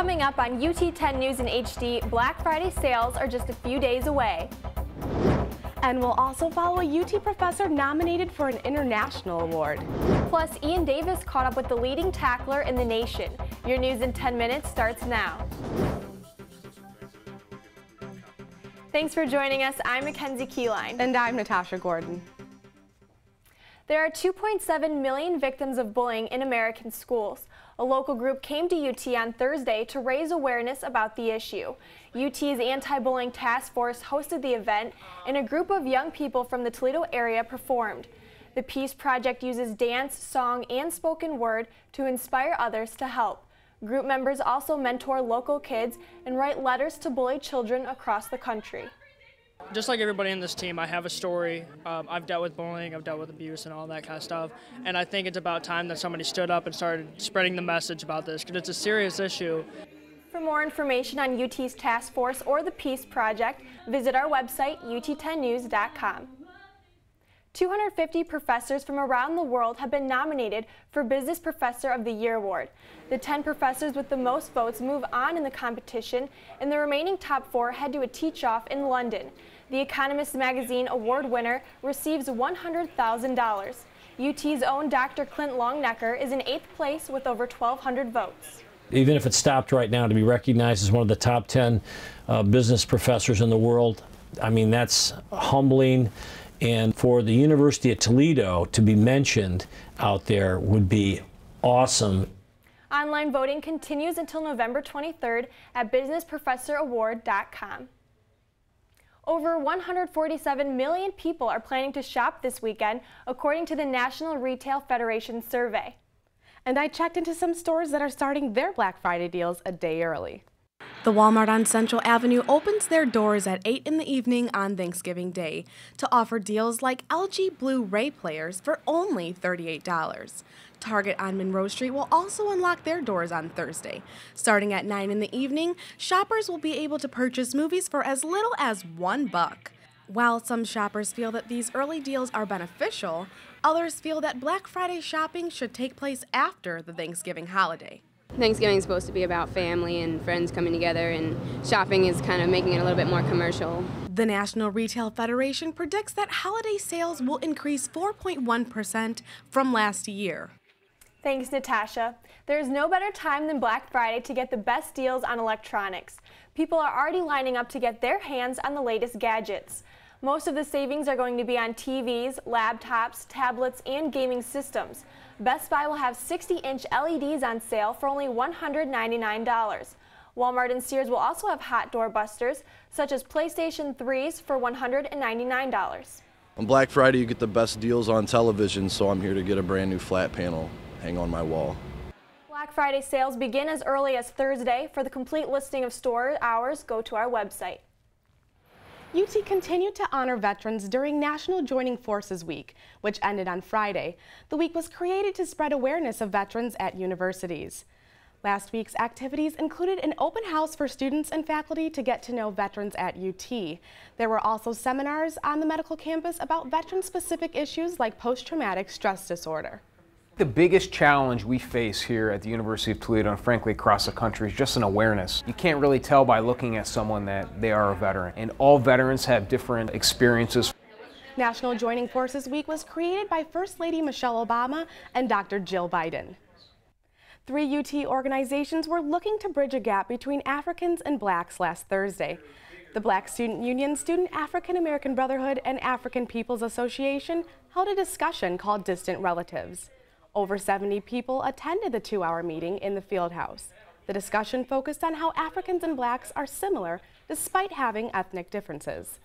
Coming up on UT 10 News in HD, Black Friday sales are just a few days away. And we'll also follow a UT professor nominated for an international award. Plus, Ian Davis caught up with the leading tackler in the nation. Your news in 10 minutes starts now. Thanks for joining us. I'm Mackenzie Keyline. And I'm Natasha Gordon. There are 2.7 million victims of bullying in American schools. A local group came to UT on Thursday to raise awareness about the issue. UT's Anti-Bullying Task Force hosted the event, and a group of young people from the Toledo area performed. The Peace Project uses dance, song, and spoken word to inspire others to help. Group members also mentor local kids and write letters to bullied children across the country. Just like everybody in this team, I have a story. I've dealt with bullying, I've dealt with abuse and all that kind of stuff. And I think it's about time that somebody stood up and started spreading the message about this, because it's a serious issue. For more information on UT's task force or the Peace Project, visit our website, ut10news.com. 250 professors from around the world have been nominated for Business Professor of the Year award. The 10 professors with the most votes move on in the competition, and the remaining top 4 head to a teach-off in London. The Economist magazine award winner receives $100,000. UT's own Dr. Clint Longnecker is in 8th place with over 1,200 votes. Even if it stopped right now, to be recognized as one of the top 10 business professors in the world, I mean, that's humbling. And for the University of Toledo to be mentioned out there would be awesome. Online voting continues until November 23rd at businessprofessoraward.com. Over 147 million people are planning to shop this weekend, according to the National Retail Federation survey. And I checked into some stores that are starting their Black Friday deals a day early. The Walmart on Central Avenue opens their doors at 8 in the evening on Thanksgiving Day to offer deals like LG Blu-ray players for only $38. Target on Monroe Street will also unlock their doors on Thursday. Starting at 9 in the evening, shoppers will be able to purchase movies for as little as $1. While some shoppers feel that these early deals are beneficial, others feel that Black Friday shopping should take place after the Thanksgiving holiday. Thanksgiving is supposed to be about family and friends coming together, and shopping is kind of making it a little bit more commercial. The National Retail Federation predicts that holiday sales will increase 4.1% from last year. Thanks, Natasha. There is no better time than Black Friday to get the best deals on electronics. People are already lining up to get their hands on the latest gadgets. Most of the savings are going to be on TVs, laptops, tablets, and gaming systems. Best Buy will have 60-inch LEDs on sale for only $199. Walmart and Sears will also have hot door busters, such as PlayStation 3s for $199. On Black Friday, you get the best deals on television, so I'm here to get a brand new flat panel, hang on my wall. Black Friday sales begin as early as Thursday. For the complete listing of store hours, go to our website. UT continued to honor veterans during National Joining Forces Week, which ended on Friday. The week was created to spread awareness of veterans at universities. Last week's activities included an open house for students and faculty to get to know veterans at UT. There were also seminars on the medical campus about veteran-specific issues like post-traumatic stress disorder. The biggest challenge we face here at the University of Toledo, and frankly across the country, is just an awareness. You can't really tell by looking at someone that they are a veteran, and all veterans have different experiences. National Joining Forces Week was created by First Lady Michelle Obama and Dr. Jill Biden. 3 UT organizations were looking to bridge a gap between Africans and blacks last Thursday. The Black Student Union, Student African American Brotherhood, and African Peoples Association held a discussion called Distant Relatives. Over 70 people attended the 2-hour meeting in the field house. The discussion focused on how Africans and blacks are similar despite having ethnic differences.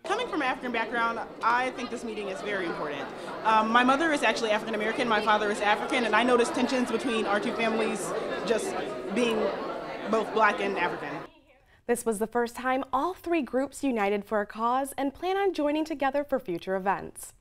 Coming from an African background, I think this meeting is very important. My mother is actually African American, my father is African, and I noticed tensions between our two families just being both black and African. This was the first time all 3 groups united for a cause and plan on joining together for future events.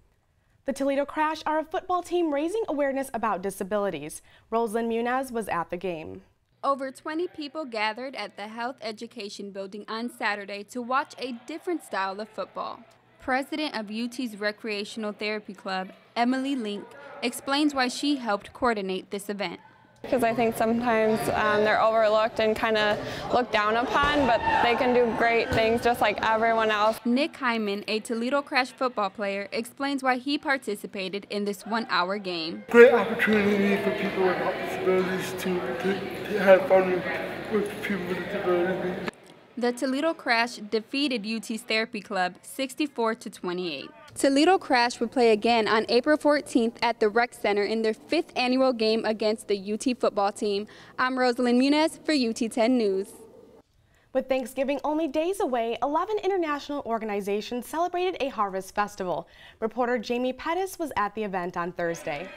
The Toledo Crash are a football team raising awareness about disabilities. Rosalind Munez was at the game. Over 20 people gathered at the Health Education Building on Saturday to watch a different style of football. President of UT's Recreational Therapy Club, Emily Link, explains why she helped coordinate this event. Because I think sometimes they're overlooked and kind of looked down upon, but they can do great things just like everyone else. Nick Hyman, a Toledo Crash football player, explains why he participated in this one-hour game. Great opportunity for people with disabilities to have fun with people with disabilities. The Toledo Crash defeated UT's Therapy Club 64-28. Toledo Crash will play again on April 14th at the Rec Center in their 5th annual game against the UT football team. I'm Rosalind Muniz for UT 10 News. With Thanksgiving only days away, 11 international organizations celebrated a harvest festival. Reporter Jamie Pettis was at the event on Thursday.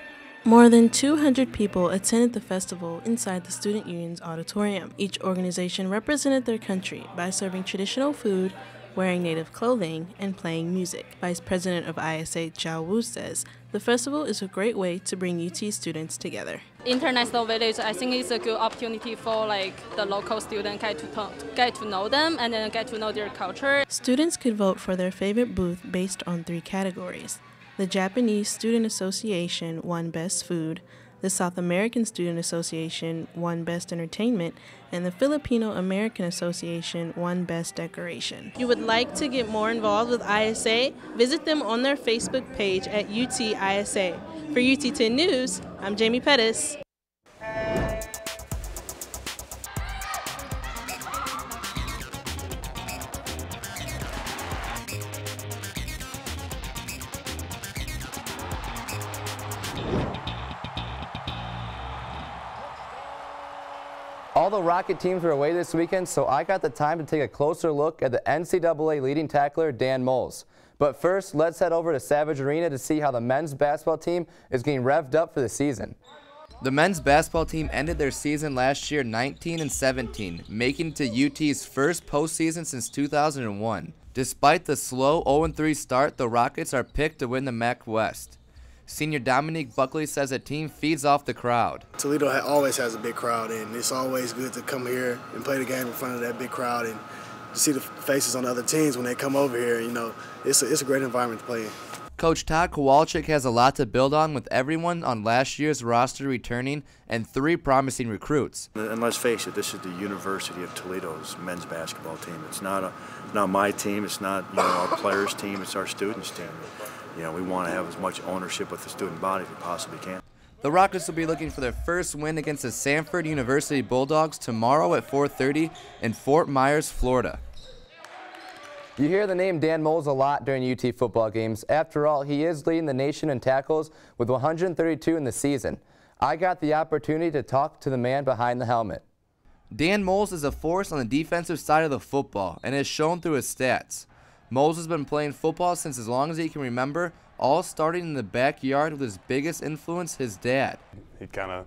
More than 200 people attended the festival inside the Student Union's auditorium. Each organization represented their country by serving traditional food, wearing native clothing, and playing music. Vice President of ISA Chao Wu says the festival is a great way to bring UT students together. International Village, I think it's a good opportunity for the local students get to know them and then get to know their culture. Students could vote for their favorite booth based on 3 categories. The Japanese Student Association won Best Food, the South American Student Association won Best Entertainment, and the Filipino American Association won Best Decoration. If you would like to get more involved with ISA, visit them on their Facebook page at UT ISA. For UT 10 News, I'm Jamie Pettis. All the Rocket teams were away this weekend, so I got the time to take a closer look at the NCAA leading tackler, Dan Moles. But first, let's head over to Savage Arena to see how the men's basketball team is getting revved up for the season. The men's basketball team ended their season last year 19-17, making it to UT's first postseason since 2001. Despite the slow 0-3 start, the Rockets are picked to win the MAC West. Senior Dominique Buckley says the team feeds off the crowd. Toledo always has a big crowd, and it's always good to come here and play the game in front of that big crowd and to see the faces on the other teams when they come over here. You know, it's a great environment to play in. Coach Todd Kowalczyk has a lot to build on with everyone on last year's roster returning and 3 promising recruits. And let's face it, this is the University of Toledo's men's basketball team. It's not my team. It's not our players' team. It's our students' team. We want to have as much ownership with the student body as we possibly can. The Rockets will be looking for their first win against the Samford University Bulldogs tomorrow at 4:30 in Fort Myers, Florida. You hear the name Dan Moles a lot during UT football games. After all, he is leading the nation in tackles with 132 in the season. I got the opportunity to talk to the man behind the helmet. Dan Moles is a force on the defensive side of the football and is shown through his stats. Moles has been playing football since as long as he can remember, all starting in the backyard with his biggest influence, his dad. He kind of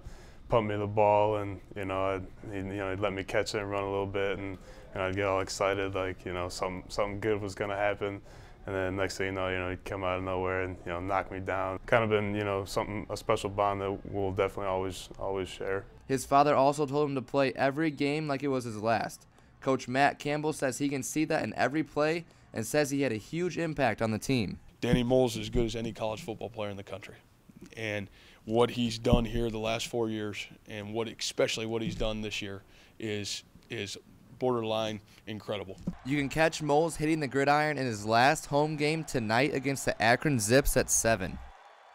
pumped me the ball, and he'd let me catch it and run a little bit, and I'd get all excited, like something good was gonna happen, and then next thing you know, he'd come out of nowhere and knock me down. Kind of been a special bond that we'll definitely always share. His father also told him to play every game like it was his last. Coach Matt Campbell says he can see that in every play, and says he had a huge impact on the team. Danny Moles is as good as any college football player in the country. And what he's done here the last 4 years, and especially what he's done this year, is borderline incredible. You can catch Moles hitting the gridiron in his last home game tonight against the Akron Zips at 7.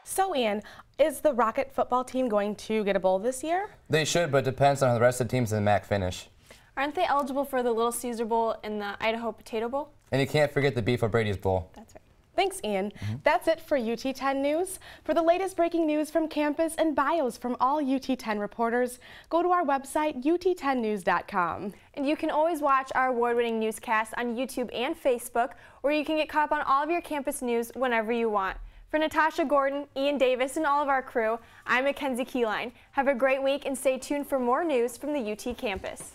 So, Ian, is the Rocket football team going to get a bowl this year? They should, but it depends on how the rest of the teams in the MAC finish. Aren't they eligible for the Little Caesar Bowl and the Idaho Potato Bowl? And you can't forget the Beef O'Brady's Bowl. That's right. Thanks, Ian. That's it for UT 10 News. For the latest breaking news from campus and bios from all UT 10 reporters, go to our website, ut10news.com. And you can always watch our award-winning newscasts on YouTube and Facebook, where you can get caught up on all of your campus news whenever you want. For Natasha Gordon, Ian Davis, and all of our crew, I'm Mackenzie Keyline. Have a great week and stay tuned for more news from the UT campus.